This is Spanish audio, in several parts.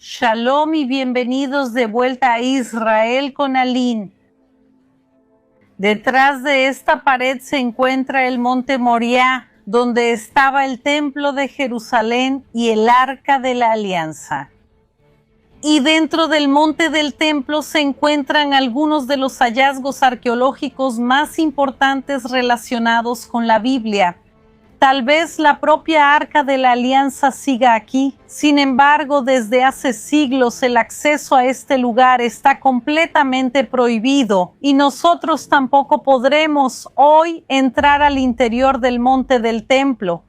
Shalom y bienvenidos de vuelta a Israel con Aline. Detrás de esta pared se encuentra el monte Moriah, donde estaba el templo de Jerusalén y el arca de la alianza. Y dentro del monte del templo se encuentran algunos de los hallazgos arqueológicos más importantes relacionados con la Biblia. Tal vez la propia Arca de la Alianza siga aquí. Sin embargo, desde hace siglos el acceso a este lugar está completamente prohibido y nosotros tampoco podremos hoy entrar al interior del monte del templo.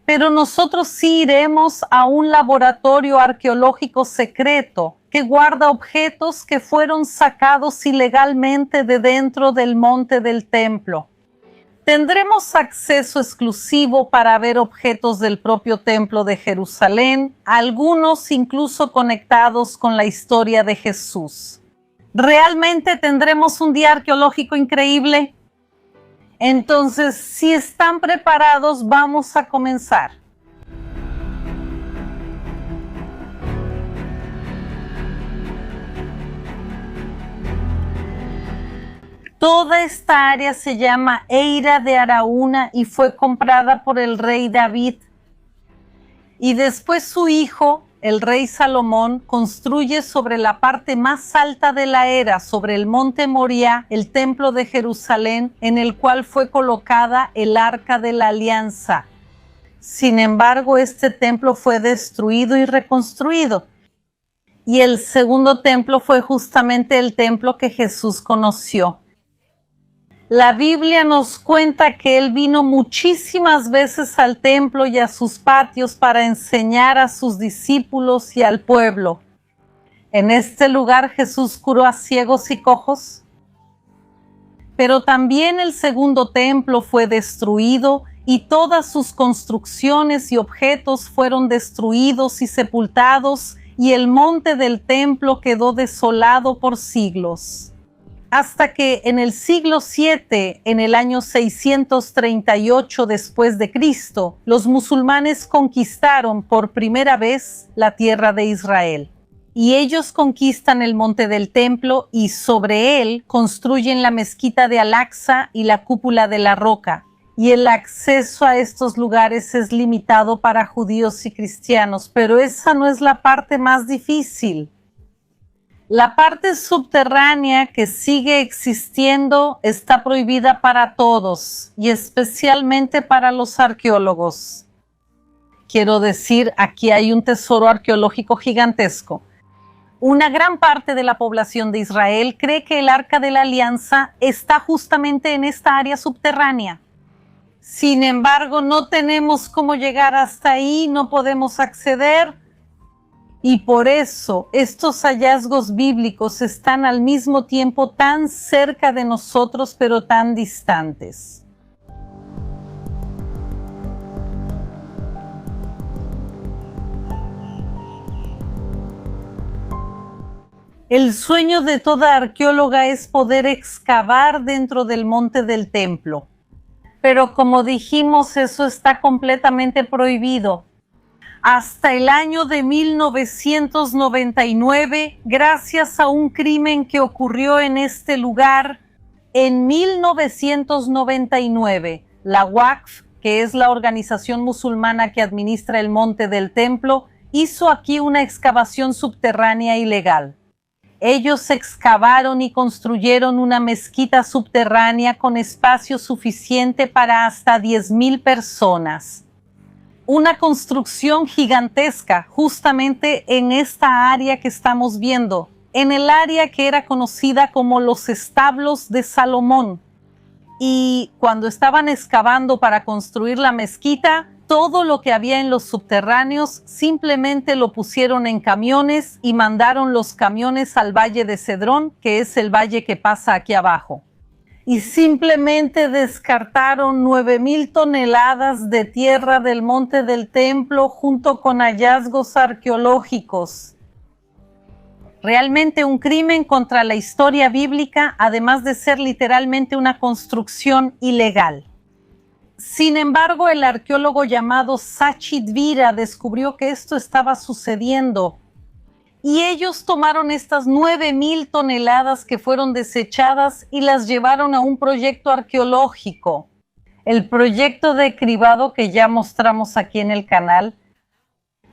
Pero nosotros sí iremos a un laboratorio arqueológico secreto que guarda objetos que fueron sacados ilegalmente de dentro del monte del templo. Tendremos acceso exclusivo para ver objetos del propio templo de Jerusalén, algunos incluso conectados con la historia de Jesús. ¿Realmente tendremos un día arqueológico increíble? Entonces, si están preparados, vamos a comenzar. Toda esta área se llama Eira de Araúna y fue comprada por el rey David. Y después su hijo, el rey Salomón, construye sobre la parte más alta de la era, sobre el monte Moriah, el templo de Jerusalén, en el cual fue colocada el arca de la alianza. Sin embargo, este templo fue destruido y reconstruido. Y el segundo templo fue justamente el templo que Jesús conoció. La Biblia nos cuenta que Él vino muchísimas veces al templo y a sus patios para enseñar a sus discípulos y al pueblo. En este lugar Jesús curó a ciegos y cojos. Pero también el segundo templo fue destruido y todas sus construcciones y objetos fueron destruidos y sepultados, y el monte del templo quedó desolado por siglos. Hasta que en el siglo VII, en el año 638 después de Cristo, los musulmanes conquistaron por primera vez la tierra de Israel. Y ellos conquistan el monte del templo y sobre él construyen la mezquita de Al-Aqsa y la cúpula de la roca. Y el acceso a estos lugares es limitado para judíos y cristianos, pero esa no es la parte más difícil. La parte subterránea que sigue existiendo está prohibida para todos y especialmente para los arqueólogos. Quiero decir, aquí hay un tesoro arqueológico gigantesco. Una gran parte de la población de Israel cree que el Arca de la Alianza está justamente en esta área subterránea. Sin embargo, no tenemos cómo llegar hasta ahí, no podemos acceder. Y por eso estos hallazgos bíblicos están al mismo tiempo tan cerca de nosotros, pero tan distantes. El sueño de toda arqueóloga es poder excavar dentro del monte del templo. Pero como dijimos, eso está completamente prohibido. Hasta el año de 1999, gracias a un crimen que ocurrió en este lugar, en 1999, la Waqf, que es la organización musulmana que administra el monte del templo, hizo aquí una excavación subterránea ilegal. Ellos excavaron y construyeron una mezquita subterránea con espacio suficiente para hasta 10,000 personas. Una construcción gigantesca justamente en esta área que estamos viendo, en el área que era conocida como los establos de Salomón. Y cuando estaban excavando para construir la mezquita, todo lo que había en los subterráneos simplemente lo pusieron en camiones y mandaron los camiones al Valle de Cedrón, que es el valle que pasa aquí abajo. Y simplemente descartaron 9,000 toneladas de tierra del monte del templo junto con hallazgos arqueológicos. Realmente un crimen contra la historia bíblica, además de ser literalmente una construcción ilegal. Sin embargo, el arqueólogo llamado Sachi Dvira descubrió que esto estaba sucediendo Y ellos tomaron estas 9,000 toneladas que fueron desechadas y las llevaron a un proyecto arqueológico, el proyecto de cribado que ya mostramos aquí en el canal.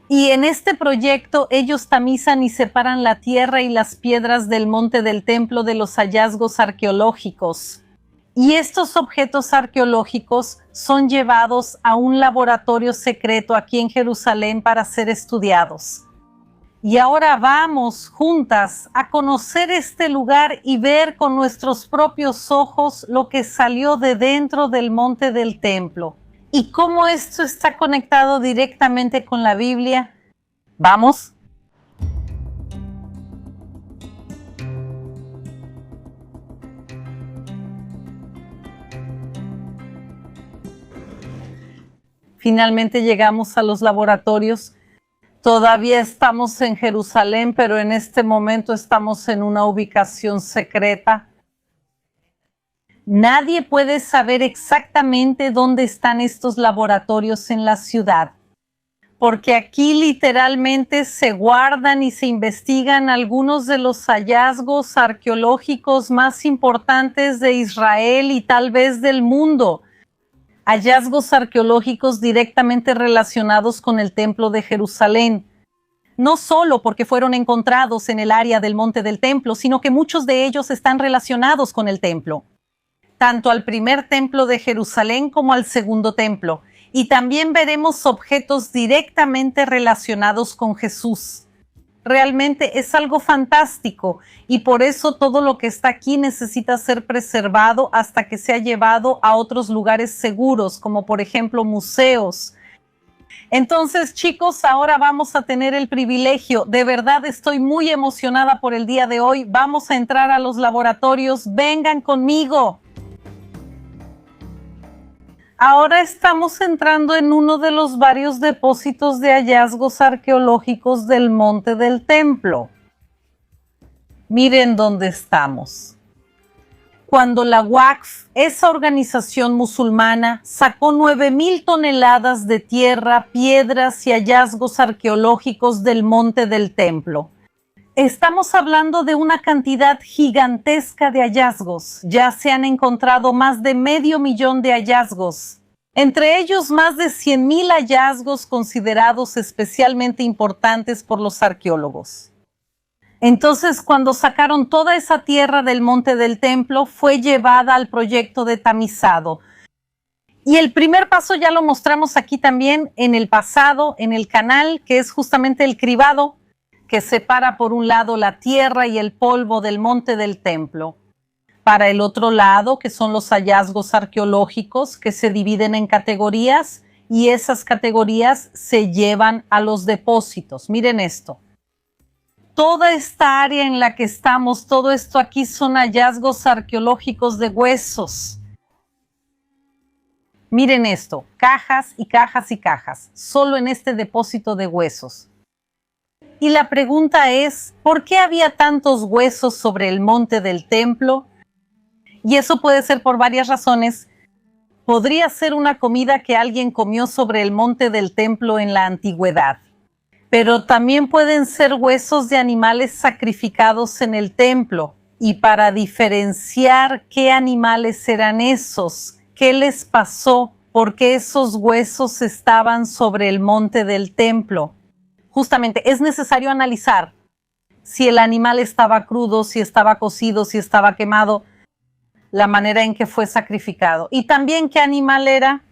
Y en este proyecto ellos tamizan y separan la tierra y las piedras del monte del templo de los hallazgos arqueológicos. Y estos objetos arqueológicos son llevados a un laboratorio secreto aquí en Jerusalén para ser estudiados. Y ahora vamos juntas a conocer este lugar y ver con nuestros propios ojos lo que salió de dentro del monte del templo. ¿Y cómo esto está conectado directamente con la Biblia? ¿Vamos? Finalmente llegamos a los laboratorios. Todavía estamos en Jerusalén, pero en este momento estamos en una ubicación secreta. Nadie puede saber exactamente dónde están estos laboratorios en la ciudad, porque aquí literalmente se guardan y se investigan algunos de los hallazgos arqueológicos más importantes de Israel y tal vez del mundo. Hallazgos arqueológicos directamente relacionados con el Templo de Jerusalén. No solo porque fueron encontrados en el área del Monte del Templo, sino que muchos de ellos están relacionados con el templo, tanto al primer templo de Jerusalén como al segundo templo. Y también veremos objetos directamente relacionados con Jesús. Realmente es algo fantástico y por eso todo lo que está aquí necesita ser preservado hasta que sea llevado a otros lugares seguros, como por ejemplo museos. Entonces, chicos, ahora vamos a tener el privilegio. De verdad estoy muy emocionada por el día de hoy. Vamos a entrar a los laboratorios. Vengan conmigo. Ahora estamos entrando en uno de los varios depósitos de hallazgos arqueológicos del Monte del Templo. Miren dónde estamos. Cuando la Waqf, esa organización musulmana, sacó 9,000 toneladas de tierra, piedras y hallazgos arqueológicos del Monte del Templo. Estamos hablando de una cantidad gigantesca de hallazgos. Ya se han encontrado más de 500,000 de hallazgos. Entre ellos más de 100,000 hallazgos considerados especialmente importantes por los arqueólogos. Entonces, cuando sacaron toda esa tierra del Monte del Templo, fue llevada al proyecto de tamizado. Y el primer paso ya lo mostramos aquí también en el pasado, en el canal, que es justamente el cribado, que separa por un lado la tierra y el polvo del monte del templo. Para el otro lado, que son los hallazgos arqueológicos, que se dividen en categorías, y esas categorías se llevan a los depósitos. Miren esto. Toda esta área en la que estamos, todo esto aquí son hallazgos arqueológicos de huesos. Miren esto, cajas y cajas y cajas, solo en este depósito de huesos. Y la pregunta es, ¿por qué había tantos huesos sobre el monte del templo? Y eso puede ser por varias razones. Podría ser una comida que alguien comió sobre el monte del templo en la antigüedad. Pero también pueden ser huesos de animales sacrificados en el templo. Y para diferenciar qué animales eran esos, qué les pasó, por qué esos huesos estaban sobre el monte del templo. Justamente es necesario analizar si el animal estaba crudo, si estaba cocido, si estaba quemado, la manera en que fue sacrificado. Y también qué animal era,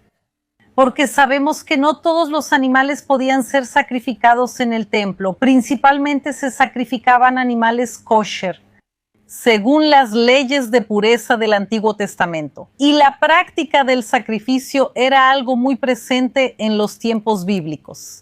porque sabemos que no todos los animales podían ser sacrificados en el templo. Principalmente se sacrificaban animales kosher, según las leyes de pureza del Antiguo Testamento. Y la práctica del sacrificio era algo muy presente en los tiempos bíblicos.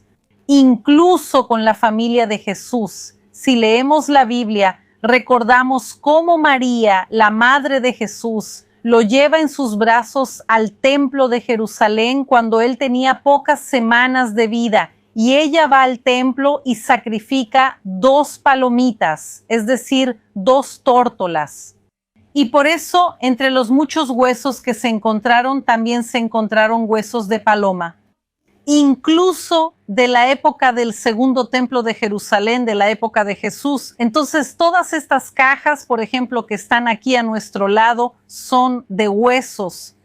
Incluso con la familia de Jesús. Si leemos la Biblia, recordamos cómo María, la madre de Jesús, lo lleva en sus brazos al templo de Jerusalén cuando él tenía pocas semanas de vida. Y ella va al templo y sacrifica 2 palomitas, es decir, 2 tórtolas. Y por eso, entre los muchos huesos que se encontraron, también se encontraron huesos de paloma. incluso de la época del segundo templo de Jerusalén, de la época de Jesús. Entonces, todas estas cajas, por ejemplo, que están aquí a nuestro lado, son de huesos.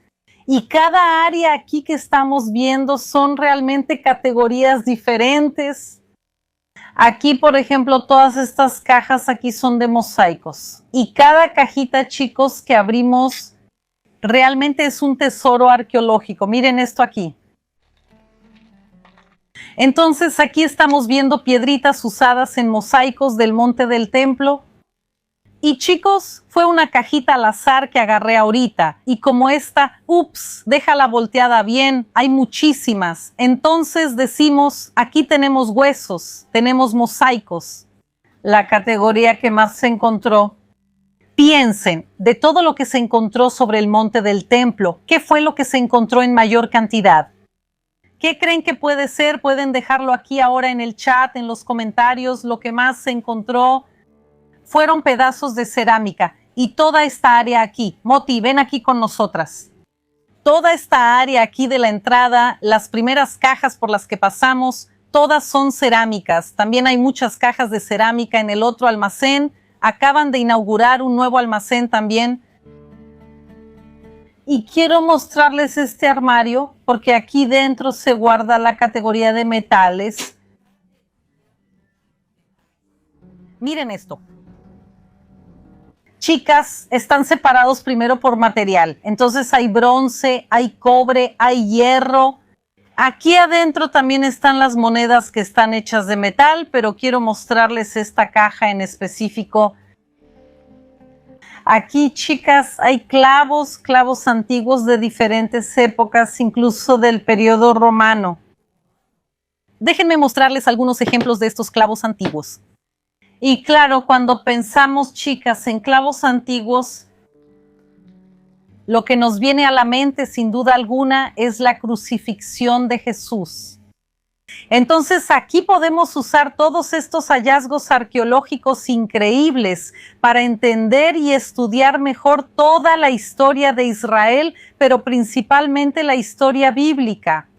Y cada área aquí que estamos viendo son realmente categorías diferentes. Aquí, por ejemplo, todas estas cajas aquí son de mosaicos. Y cada cajita, chicos, que abrimos realmente es un tesoro arqueológico. Miren esto aquí. Entonces, aquí estamos viendo piedritas usadas en mosaicos del monte del templo. Y chicos, fue una cajita al azar que agarré ahorita. Y como esta, ups, déjala volteada bien, hay muchísimas. Entonces decimos, aquí tenemos huesos, tenemos mosaicos. La categoría que más se encontró. Piensen, de todo lo que se encontró sobre el monte del templo, ¿qué fue lo que se encontró en mayor cantidad? ¿Qué creen que puede ser? Pueden dejarlo aquí ahora en el chat, en los comentarios. Lo que más se encontró fueron pedazos de cerámica y toda esta área aquí. Moti, ven aquí con nosotras. Toda esta área aquí de la entrada, las primeras cajas por las que pasamos, todas son cerámicas. También hay muchas cajas de cerámica en el otro almacén. Acaban de inaugurar un nuevo almacén también. Y quiero mostrarles este armario porque aquí dentro se guarda la categoría de metales. Miren esto. Chicas, están separados primero por material. Entonces hay bronce, hay cobre, hay hierro. Aquí adentro también están las monedas que están hechas de metal, pero quiero mostrarles esta caja en específico. Aquí, chicas, hay clavos antiguos de diferentes épocas, incluso del periodo romano. Déjenme mostrarles algunos ejemplos de estos clavos antiguos. Y claro, cuando pensamos, chicas, en clavos antiguos, lo que nos viene a la mente, sin duda alguna, es la crucifixión de Jesús. Entonces aquí podemos usar todos estos hallazgos arqueológicos increíbles para entender y estudiar mejor toda la historia de Israel, pero principalmente la historia bíblica.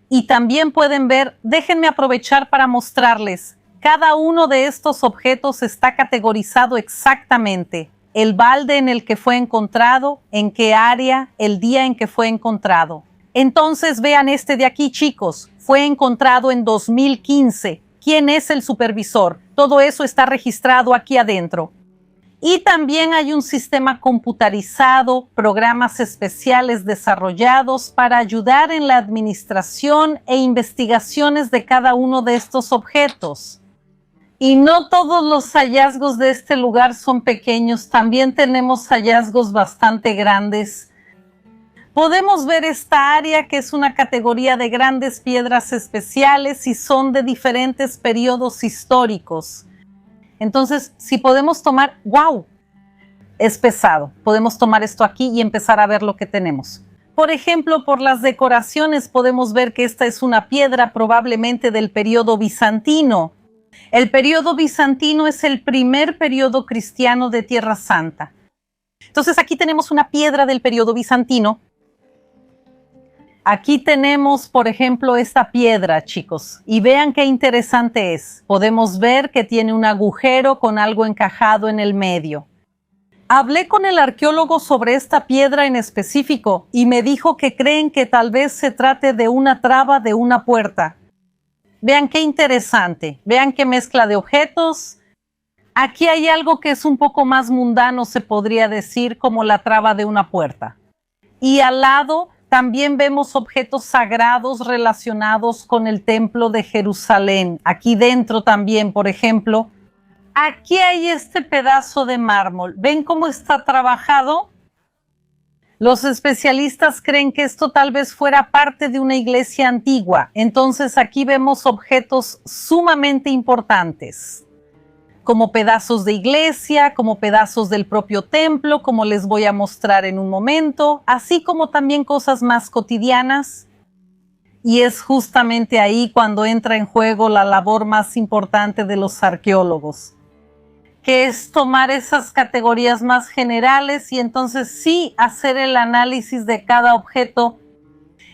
Y también pueden ver, déjenme aprovechar para mostrarles, cada uno de estos objetos está categorizado exactamente. El balde en el que fue encontrado, en qué área, el día en que fue encontrado. Entonces vean este de aquí, chicos. Fue encontrado en 2015. ¿Quién es el supervisor? Todo eso está registrado aquí adentro. Y también hay un sistema computarizado, programas especiales desarrollados para ayudar en la administración e investigaciones de cada uno de estos objetos. Y no todos los hallazgos de este lugar son pequeños, también tenemos hallazgos bastante grandes. Podemos ver esta área que es una categoría de grandes piedras especiales y son de diferentes periodos históricos. Entonces, si podemos tomar, ¡wow! Es pesado. Podemos tomar esto aquí y empezar a ver lo que tenemos. Por ejemplo, por las decoraciones podemos ver que esta es una piedra probablemente del periodo bizantino. El periodo bizantino es el primer periodo cristiano de Tierra Santa. Entonces aquí tenemos una piedra del periodo bizantino. Aquí tenemos, por ejemplo, esta piedra, chicos, y vean qué interesante es. Podemos ver que tiene un agujero con algo encajado en el medio. Hablé con el arqueólogo sobre esta piedra en específico y me dijo que creen que tal vez se trate de una traba de una puerta. Vean qué interesante, vean qué mezcla de objetos. Aquí hay algo que es un poco más mundano, se podría decir, como la traba de una puerta. Y al lado también vemos objetos sagrados relacionados con el templo de Jerusalén. Aquí dentro también, por ejemplo, aquí hay este pedazo de mármol. ¿Ven cómo está trabajado? Los especialistas creen que esto tal vez fuera parte de una iglesia antigua. Entonces aquí vemos objetos sumamente importantes, como pedazos de iglesia, como pedazos del propio templo, como les voy a mostrar en un momento, así como también cosas más cotidianas. Y es justamente ahí cuando entra en juego la labor más importante de los arqueólogos, que es tomar esas categorías más generales y entonces sí hacer el análisis de cada objeto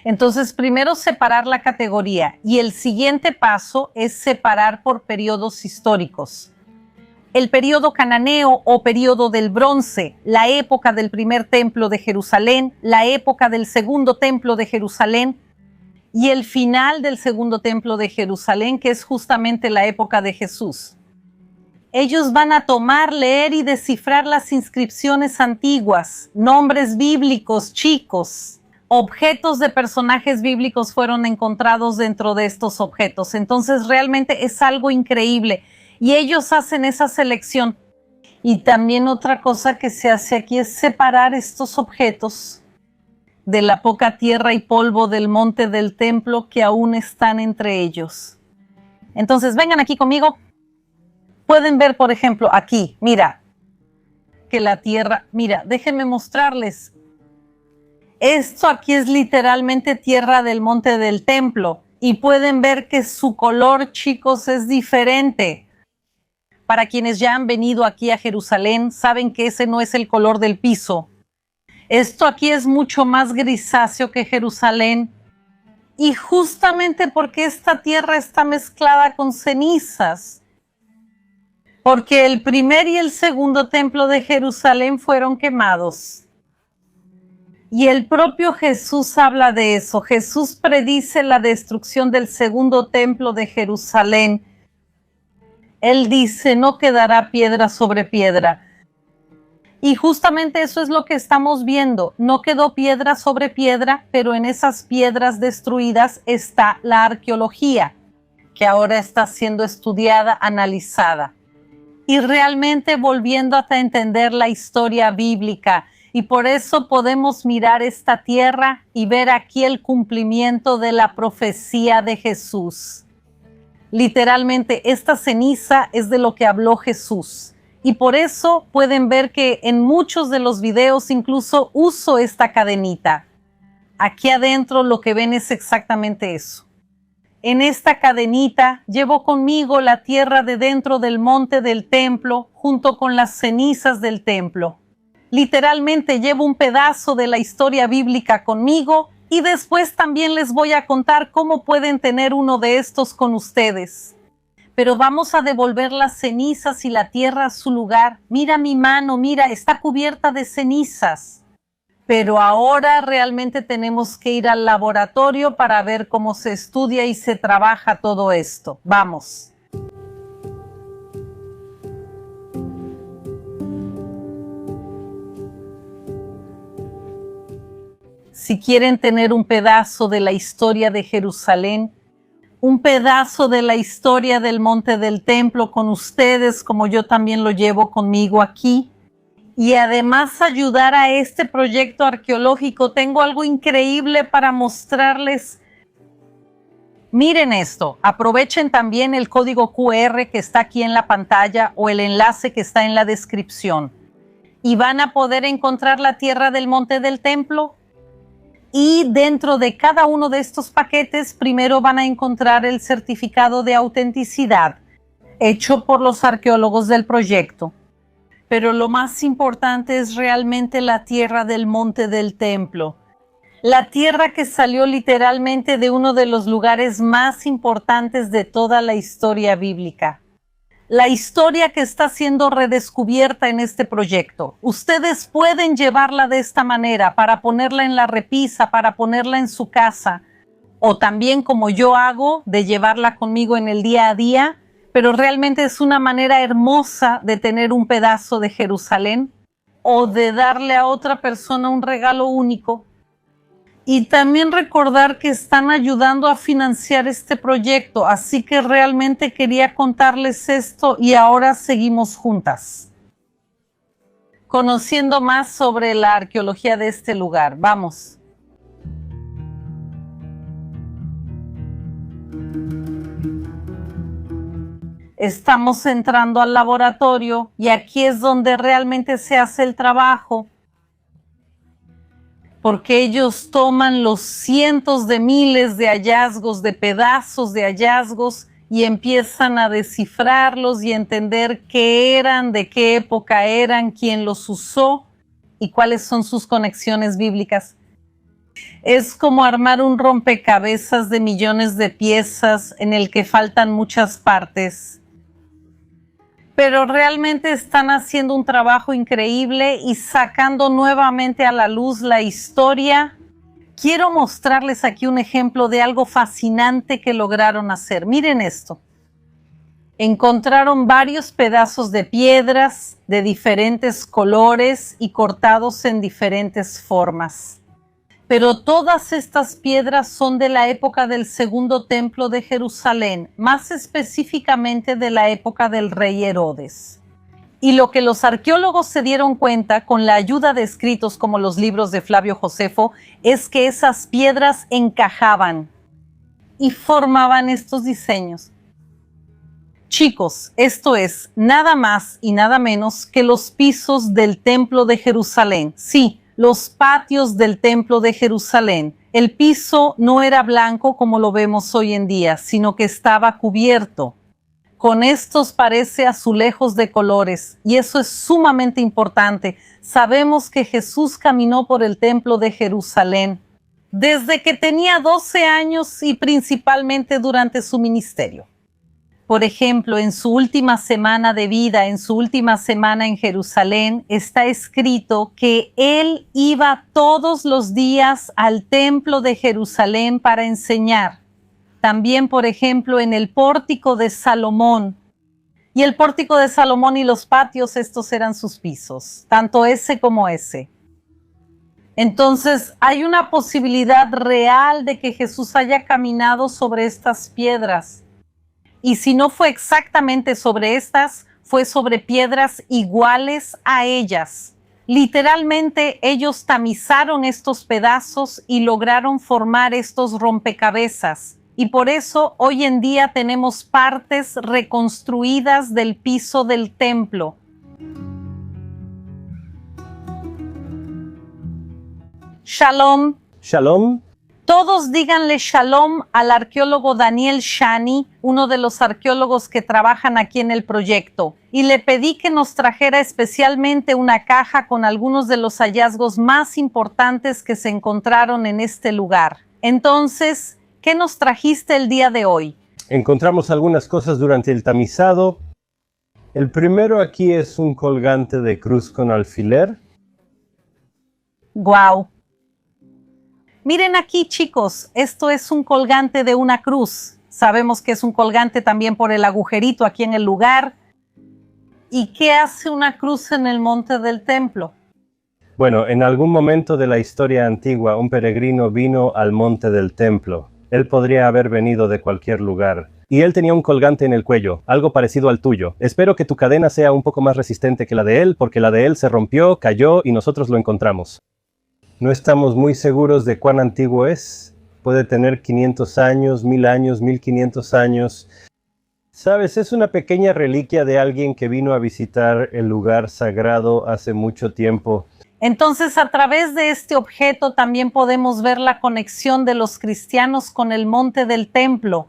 Entonces, primero separar la categoría y el siguiente paso es separar por periodos históricos. El periodo cananeo o periodo del bronce, la época del primer templo de Jerusalén, la época del segundo templo de Jerusalén y el final del segundo templo de Jerusalén, que es justamente la época de Jesús. Ellos van a tomar, leer y descifrar las inscripciones antiguas, nombres bíblicos chicos, objetos de personajes bíblicos fueron encontrados dentro de estos objetos. Entonces realmente es algo increíble. Y ellos hacen esa selección. Y también otra cosa que se hace aquí es separar estos objetos de la poca tierra y polvo del monte del templo que aún están entre ellos. Entonces vengan aquí conmigo. Pueden ver, por ejemplo, aquí, mira, que la tierra, mira, déjenme mostrarles. Esto aquí es literalmente tierra del monte del templo. Y pueden ver que su color, chicos, es diferente. Para quienes ya han venido aquí a Jerusalén, saben que ese no es el color del piso. Esto aquí es mucho más grisáceo que Jerusalén. Y justamente porque esta tierra está mezclada con cenizas. Porque el primer y el segundo templo de Jerusalén fueron quemados. Y el propio Jesús habla de eso. Jesús predice la destrucción del segundo templo de Jerusalén. Él dice, no quedará piedra sobre piedra. Y justamente eso es lo que estamos viendo. No quedó piedra sobre piedra, pero en esas piedras destruidas está la arqueología, que ahora está siendo estudiada, analizada. Y realmente volviendo hasta entender la historia bíblica. Y por eso podemos mirar esta tierra y ver aquí el cumplimiento de la profecía de Jesús. Literalmente, esta ceniza es de lo que habló Jesús. Y por eso pueden ver que en muchos de los videos incluso uso esta cadenita. Aquí adentro lo que ven es exactamente eso. En esta cadenita llevo conmigo la tierra de dentro del monte del templo junto con las cenizas del templo. Literalmente llevo un pedazo de la historia bíblica conmigo. Y después también les voy a contar cómo pueden tener uno de estos con ustedes. Pero vamos a devolver las cenizas y la tierra a su lugar. Mira mi mano, mira, está cubierta de cenizas. Pero ahora realmente tenemos que ir al laboratorio para ver cómo se estudia y se trabaja todo esto. Vamos. Si quieren tener un pedazo de la historia de Jerusalén, un pedazo de la historia del monte del templo con ustedes, como yo también lo llevo conmigo aquí, y además ayudar a este proyecto arqueológico, tengo algo increíble para mostrarles. Miren esto, aprovechen también el código QR que está aquí en la pantalla o el enlace que está en la descripción. Y van a poder encontrar la tierra del monte del templo. Y dentro de cada uno de estos paquetes, primero van a encontrar el certificado de autenticidad hecho por los arqueólogos del proyecto. Pero lo más importante es realmente la tierra del monte del templo. La tierra que salió literalmente de uno de los lugares más importantes de toda la historia bíblica. La historia que está siendo redescubierta en este proyecto. Ustedes pueden llevarla de esta manera para ponerla en la repisa, para ponerla en su casa, o también como yo hago, de llevarla conmigo en el día a día, pero realmente es una manera hermosa de tener un pedazo de Jerusalén o de darle a otra persona un regalo único. Y también recordar que están ayudando a financiar este proyecto, así que realmente quería contarles esto y ahora seguimos juntas, conociendo más sobre la arqueología de este lugar. Vamos. Estamos entrando al laboratorio y aquí es donde realmente se hace el trabajo. Porque ellos toman los cientos de miles de hallazgos, de pedazos de hallazgos y empiezan a descifrarlos y entender qué eran, de qué época eran, quién los usó y cuáles son sus conexiones bíblicas. Es como armar un rompecabezas de millones de piezas en el que faltan muchas partes. Pero realmente están haciendo un trabajo increíble y sacando nuevamente a la luz la historia. Quiero mostrarles aquí un ejemplo de algo fascinante que lograron hacer. Miren esto. Encontraron varios pedazos de piedras de diferentes colores y cortados en diferentes formas. Pero todas estas piedras son de la época del segundo templo de Jerusalén, más específicamente de la época del rey Herodes. Y lo que los arqueólogos se dieron cuenta con la ayuda de escritos como los libros de Flavio Josefo es que esas piedras encajaban y formaban estos diseños. Chicos, esto es nada más y nada menos que los pisos del templo de Jerusalén. Sí, los patios del templo de Jerusalén. El piso no era blanco como lo vemos hoy en día, sino que estaba cubierto. Con estos parece azulejos de colores, y eso es sumamente importante. Sabemos que Jesús caminó por el templo de Jerusalén desde que tenía 12 años y principalmente durante su ministerio. Por ejemplo, en su última semana de vida, en su última semana en Jerusalén, está escrito que él iba todos los días al templo de Jerusalén para enseñar. También, por ejemplo, en el pórtico de Salomón. Y el pórtico de Salomón y los patios, estos eran sus pisos, tanto ese como ese. Entonces, hay una posibilidad real de que Jesús haya caminado sobre estas piedras. Y si no fue exactamente sobre estas, fue sobre piedras iguales a ellas. Literalmente ellos tamizaron estos pedazos y lograron formar estos rompecabezas. Y por eso hoy en día tenemos partes reconstruidas del piso del templo. Shalom. Shalom. Todos díganle shalom al arqueólogo Daniel Shani, uno de los arqueólogos que trabajan aquí en el proyecto. Y le pedí que nos trajera especialmente una caja con algunos de los hallazgos más importantes que se encontraron en este lugar. Entonces, ¿qué nos trajiste el día de hoy? Encontramos algunas cosas durante el tamizado. El primero aquí es un colgante de cruz con alfiler. ¡Guau! Miren aquí, chicos, esto es un colgante de una cruz. Sabemos que es un colgante también por el agujerito aquí en el lugar. ¿Y qué hace una cruz en el monte del templo? Bueno, en algún momento de la historia antigua, un peregrino vino al monte del templo. Él podría haber venido de cualquier lugar. Y él tenía un colgante en el cuello, algo parecido al tuyo. Espero que tu cadena sea un poco más resistente que la de él, porque la de él se rompió, cayó y nosotros lo encontramos. No estamos muy seguros de cuán antiguo es. Puede tener 500 años, 1000 años, 1500 años. Sabes, es una pequeña reliquia de alguien que vino a visitar el lugar sagrado hace mucho tiempo. Entonces, a través de este objeto también podemos ver la conexión de los cristianos con el monte del templo.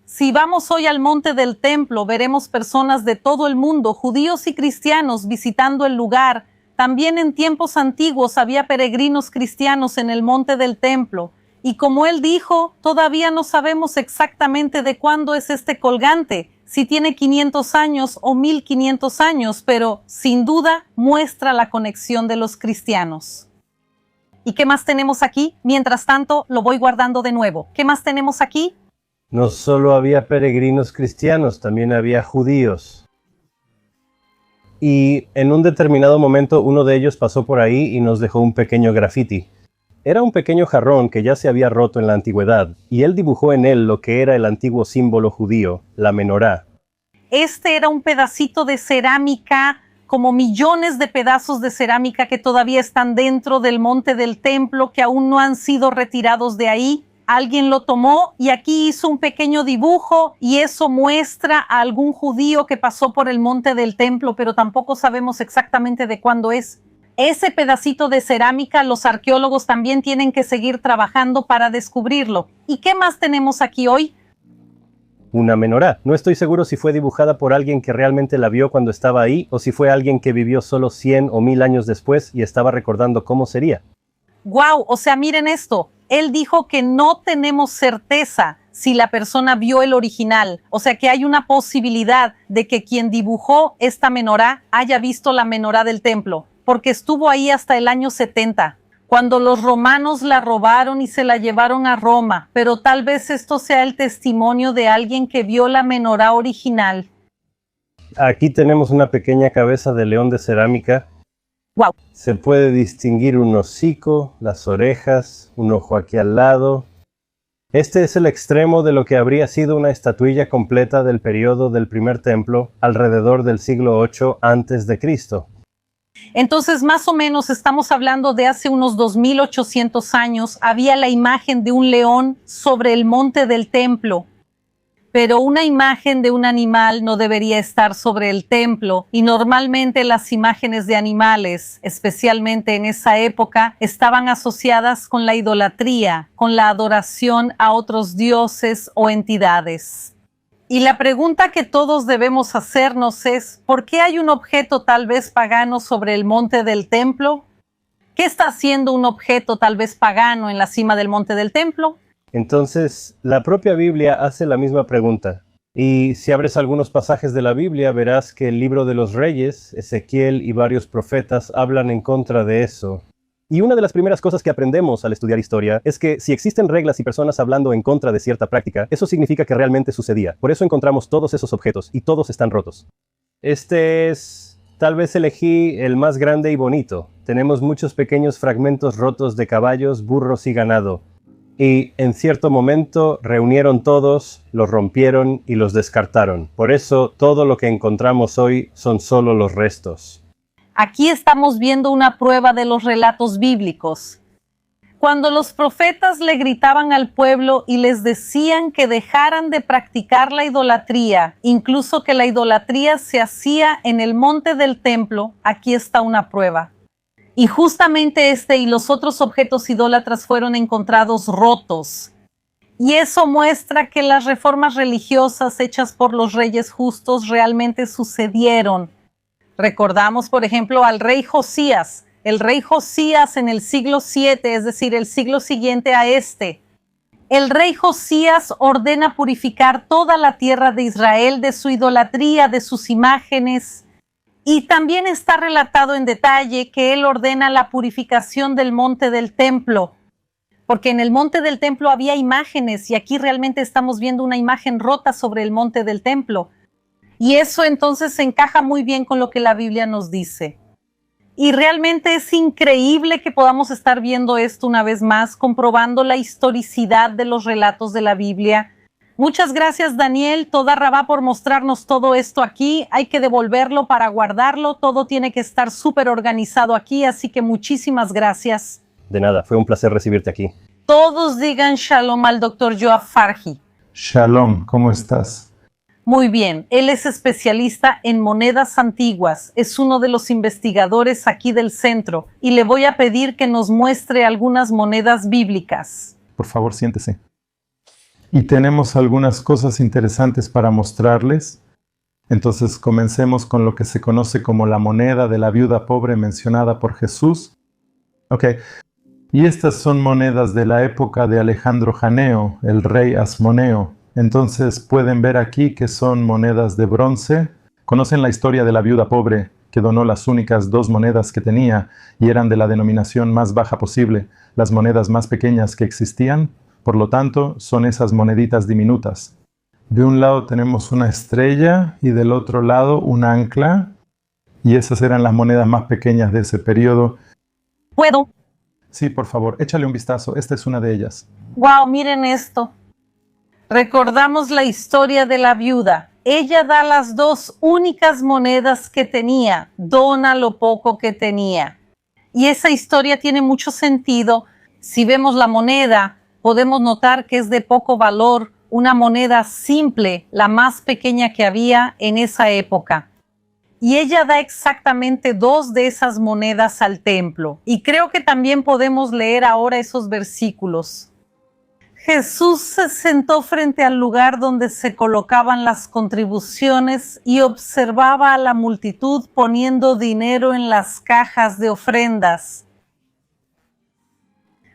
Si vamos hoy al monte del templo, veremos personas de todo el mundo, judíos y cristianos, visitando el lugar. También en tiempos antiguos había peregrinos cristianos en el monte del templo. Y como él dijo, todavía no sabemos exactamente de cuándo es este colgante, si tiene 500 años o 1500 años, pero sin duda muestra la conexión de los cristianos. ¿Y qué más tenemos aquí? Mientras tanto, lo voy guardando de nuevo. ¿Qué más tenemos aquí? No solo había peregrinos cristianos, también había judíos. Y en un determinado momento uno de ellos pasó por ahí y nos dejó un pequeño grafiti. Era un pequeño jarrón que ya se había roto en la antigüedad, y él dibujó en él lo que era el antiguo símbolo judío, la menorá. Este era un pedacito de cerámica, como millones de pedazos de cerámica que todavía están dentro del monte del templo, que aún no han sido retirados de ahí. Alguien lo tomó y aquí hizo un pequeño dibujo y eso muestra a algún judío que pasó por el monte del templo, pero tampoco sabemos exactamente de cuándo es. Ese pedacito de cerámica los arqueólogos también tienen que seguir trabajando para descubrirlo. ¿Y qué más tenemos aquí hoy? Una menorá. No estoy seguro si fue dibujada por alguien que realmente la vio cuando estaba ahí o si fue alguien que vivió solo 100 o 1000 años después y estaba recordando cómo sería. Wow, o sea, miren esto. Él dijo que no tenemos certeza si la persona vio el original. O sea, que hay una posibilidad de que quien dibujó esta menorá haya visto la menorá del templo, porque estuvo ahí hasta el año 70, cuando los romanos la robaron y se la llevaron a Roma. Pero tal vez esto sea el testimonio de alguien que vio la menorá original. Aquí tenemos una pequeña cabeza de león de cerámica. Wow. Se puede distinguir un hocico, las orejas, un ojo aquí al lado. Este es el extremo de lo que habría sido una estatuilla completa del periodo del primer templo alrededor del siglo VIII a.C. Entonces, más o menos estamos hablando de hace unos 2800 años. Había la imagen de un león sobre el monte del templo. Pero una imagen de un animal no debería estar sobre el templo, y normalmente las imágenes de animales, especialmente en esa época, estaban asociadas con la idolatría, con la adoración a otros dioses o entidades. Y la pregunta que todos debemos hacernos es, ¿por qué hay un objeto tal vez pagano sobre el monte del templo? ¿Qué está haciendo un objeto tal vez pagano en la cima del monte del templo? Entonces, la propia Biblia hace la misma pregunta. Y si abres algunos pasajes de la Biblia, verás que el libro de los Reyes, Ezequiel y varios profetas hablan en contra de eso. Y una de las primeras cosas que aprendemos al estudiar historia es que si existen reglas y personas hablando en contra de cierta práctica, eso significa que realmente sucedía. Por eso encontramos todos esos objetos y todos están rotos. Tal vez elegí el más grande y bonito. Tenemos muchos pequeños fragmentos rotos de caballos, burros y ganado. Y en cierto momento reunieron todos, los rompieron y los descartaron. Por eso todo lo que encontramos hoy son solo los restos. Aquí estamos viendo una prueba de los relatos bíblicos. Cuando los profetas le gritaban al pueblo y les decían que dejaran de practicar la idolatría, incluso que la idolatría se hacía en el monte del templo, aquí está una prueba. Y justamente este y los otros objetos idólatras fueron encontrados rotos. Y eso muestra que las reformas religiosas hechas por los reyes justos realmente sucedieron. Recordamos, por ejemplo, al rey Josías. El rey Josías en el siglo VII, es decir, el siglo siguiente a este. El rey Josías ordena purificar toda la tierra de Israel de su idolatría, de sus imágenes. Y también está relatado en detalle que él ordena la purificación del monte del templo, porque en el monte del templo había imágenes y aquí realmente estamos viendo una imagen rota sobre el monte del templo. Y eso entonces encaja muy bien con lo que la Biblia nos dice. Y realmente es increíble que podamos estar viendo esto una vez más, comprobando la historicidad de los relatos de la Biblia. Muchas gracias, Daniel, toda Rabá, por mostrarnos todo esto aquí. Hay que devolverlo para guardarlo. Todo tiene que estar súper organizado aquí, así que muchísimas gracias. De nada, fue un placer recibirte aquí. Todos digan shalom al Dr. Yoav Farhi. Shalom, ¿cómo estás? Muy bien, él es especialista en monedas antiguas. Es uno de los investigadores aquí del centro y le voy a pedir que nos muestre algunas monedas bíblicas. Por favor, siéntese. Y tenemos algunas cosas interesantes para mostrarles. Entonces comencemos con lo que se conoce como la moneda de la viuda pobre mencionada por Jesús. Ok, y estas son monedas de la época de Alejandro Janeo, el rey Asmoneo. Entonces pueden ver aquí que son monedas de bronce. Conocen la historia de la viuda pobre que donó las únicas 2 monedas que tenía y eran de la denominación más baja posible, las monedas más pequeñas que existían. Por lo tanto, son esas moneditas diminutas. De un lado tenemos una estrella y del otro lado un ancla. Y esas eran las monedas más pequeñas de ese periodo. ¿Puedo? Sí, por favor, échale un vistazo. Esta es una de ellas. Wow, miren esto. Recordamos la historia de la viuda. Ella da las 2 únicas monedas que tenía, dona lo poco que tenía. Y esa historia tiene mucho sentido. Si vemos la moneda, podemos notar que es de poco valor, una moneda simple, la más pequeña que había en esa época. Y ella da exactamente 2 de esas monedas al templo. Y creo que también podemos leer ahora esos versículos. Jesús se sentó frente al lugar donde se colocaban las contribuciones y observaba a la multitud poniendo dinero en las cajas de ofrendas.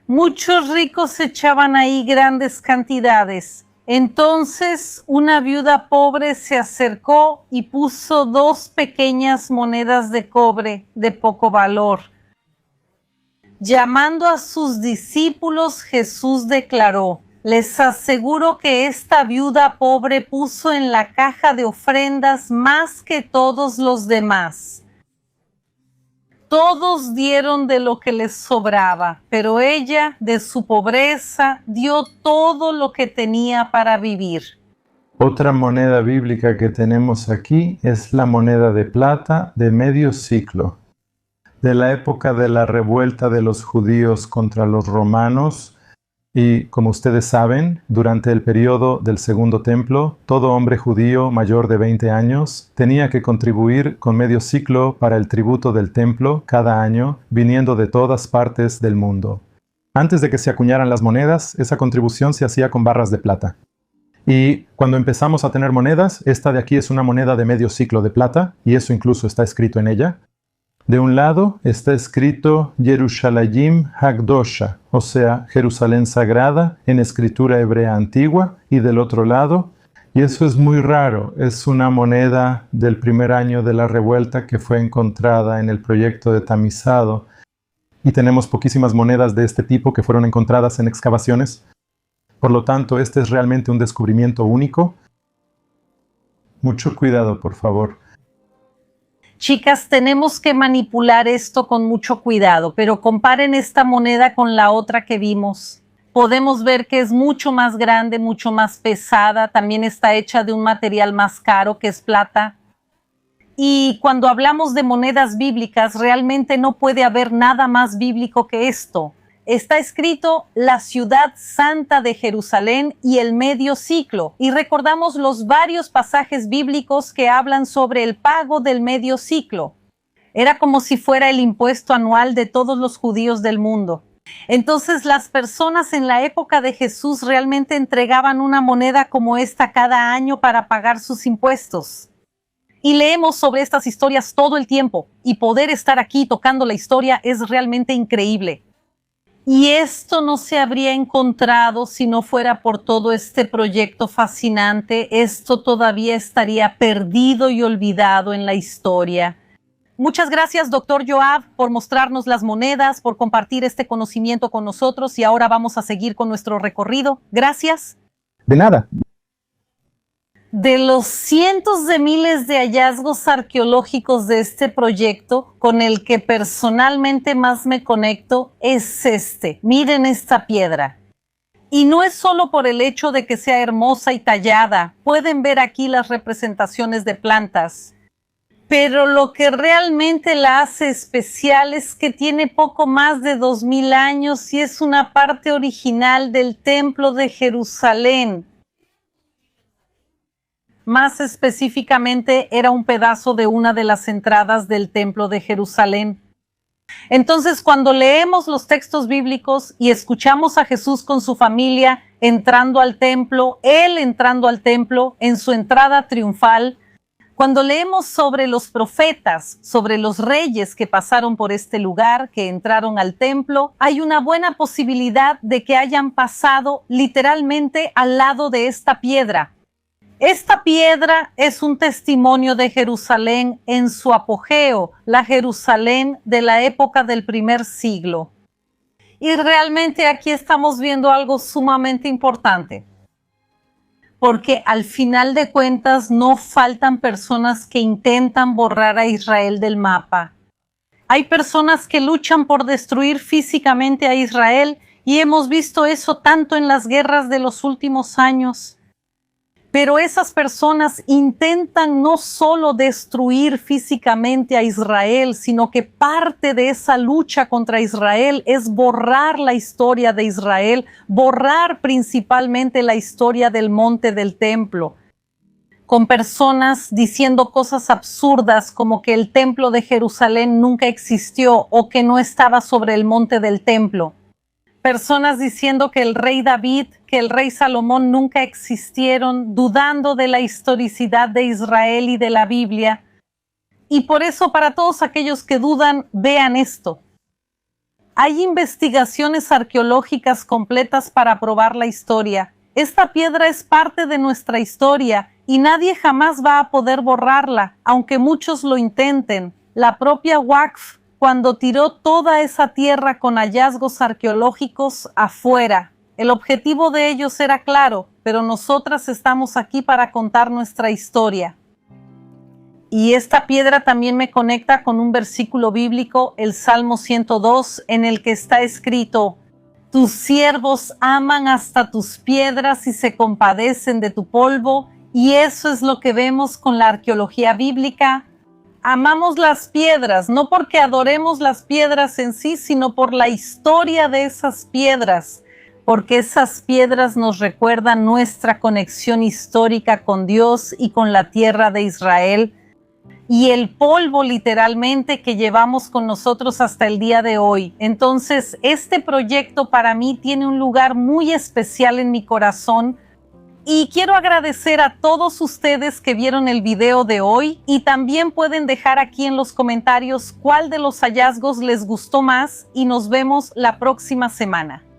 Muchos ricos echaban ahí grandes cantidades. Entonces una viuda pobre se acercó y puso 2 pequeñas monedas de cobre de poco valor. Llamando a sus discípulos, Jesús declaró: les aseguro que esta viuda pobre puso en la caja de ofrendas más que todos los demás. Todos dieron de lo que les sobraba, pero ella, de su pobreza, dio todo lo que tenía para vivir. Otra moneda bíblica que tenemos aquí es la moneda de plata de medio siclo. De la época de la revuelta de los judíos contra los romanos, y como ustedes saben, durante el periodo del Segundo Templo, todo hombre judío mayor de 20 años tenía que contribuir con medio siclo para el tributo del templo cada año, viniendo de todas partes del mundo. Antes de que se acuñaran las monedas, esa contribución se hacía con barras de plata. Y cuando empezamos a tener monedas, esta de aquí es una moneda de medio siclo de plata, y eso incluso está escrito en ella. De un lado está escrito Yerushalayim Hagdosha, o sea, Jerusalén Sagrada, en escritura hebrea antigua, y del otro lado, y eso es muy raro, es una moneda del primer año de la revuelta que fue encontrada en el proyecto de tamizado, y tenemos poquísimas monedas de este tipo que fueron encontradas en excavaciones. Por lo tanto, este es realmente un descubrimiento único. Mucho cuidado, por favor. Chicas, tenemos que manipular esto con mucho cuidado, pero comparen esta moneda con la otra que vimos. Podemos ver que es mucho más grande, mucho más pesada, también está hecha de un material más caro que es plata. Y cuando hablamos de monedas bíblicas, realmente no puede haber nada más bíblico que esto. Está escrito la ciudad santa de Jerusalén y el medio ciclo. Y recordamos los varios pasajes bíblicos que hablan sobre el pago del medio ciclo. Era como si fuera el impuesto anual de todos los judíos del mundo. Entonces las personas en la época de Jesús realmente entregaban una moneda como esta cada año para pagar sus impuestos. Y leemos sobre estas historias todo el tiempo. Y poder estar aquí tocando la historia es realmente increíble. Y esto no se habría encontrado si no fuera por todo este proyecto fascinante. Esto todavía estaría perdido y olvidado en la historia. Muchas gracias, Dr. Yoav, por mostrarnos las monedas, por compartir este conocimiento con nosotros y ahora vamos a seguir con nuestro recorrido. Gracias. De nada. De los cientos de miles de hallazgos arqueológicos de este proyecto, con el que personalmente más me conecto es este. Miren esta piedra. Y no es solo por el hecho de que sea hermosa y tallada. Pueden ver aquí las representaciones de plantas. Pero lo que realmente la hace especial es que tiene poco más de 2000 años y es una parte original del Templo de Jerusalén. Más específicamente, era un pedazo de una de las entradas del Templo de Jerusalén. Entonces, cuando leemos los textos bíblicos y escuchamos a Jesús con su familia entrando al templo, él entrando al templo en su entrada triunfal, cuando leemos sobre los profetas, sobre los reyes que pasaron por este lugar, que entraron al templo, hay una buena posibilidad de que hayan pasado literalmente al lado de esta piedra. Esta piedra es un testimonio de Jerusalén en su apogeo, la Jerusalén de la época del primer siglo. Y realmente aquí estamos viendo algo sumamente importante, porque al final de cuentas no faltan personas que intentan borrar a Israel del mapa. Hay personas que luchan por destruir físicamente a Israel y hemos visto eso tanto en las guerras de los últimos años. Pero esas personas intentan no solo destruir físicamente a Israel, sino que parte de esa lucha contra Israel es borrar la historia de Israel, borrar principalmente la historia del monte del templo, con personas diciendo cosas absurdas como que el templo de Jerusalén nunca existió o que no estaba sobre el monte del templo. Personas diciendo que el rey David, que el rey Salomón nunca existieron, dudando de la historicidad de Israel y de la Biblia. Y por eso, para todos aquellos que dudan, vean esto. Hay investigaciones arqueológicas completas para probar la historia. Esta piedra es parte de nuestra historia y nadie jamás va a poder borrarla, aunque muchos lo intenten. La propia Waqf, cuando tiró toda esa tierra con hallazgos arqueológicos afuera. El objetivo de ellos era claro, pero nosotras estamos aquí para contar nuestra historia. Y esta piedra también me conecta con un versículo bíblico, el Salmo 102, en el que está escrito: tus siervos aman hasta tus piedras y se compadecen de tu polvo, y eso es lo que vemos con la arqueología bíblica. Amamos las piedras, no porque adoremos las piedras en sí, sino por la historia de esas piedras, porque esas piedras nos recuerdan nuestra conexión histórica con Dios y con la tierra de Israel, y el polvo literalmente que llevamos con nosotros hasta el día de hoy. Entonces, este proyecto para mí tiene un lugar muy especial en mi corazón, y quiero agradecer a todos ustedes que vieron el video de hoy, y también pueden dejar aquí en los comentarios cuál de los hallazgos les gustó más, y nos vemos la próxima semana.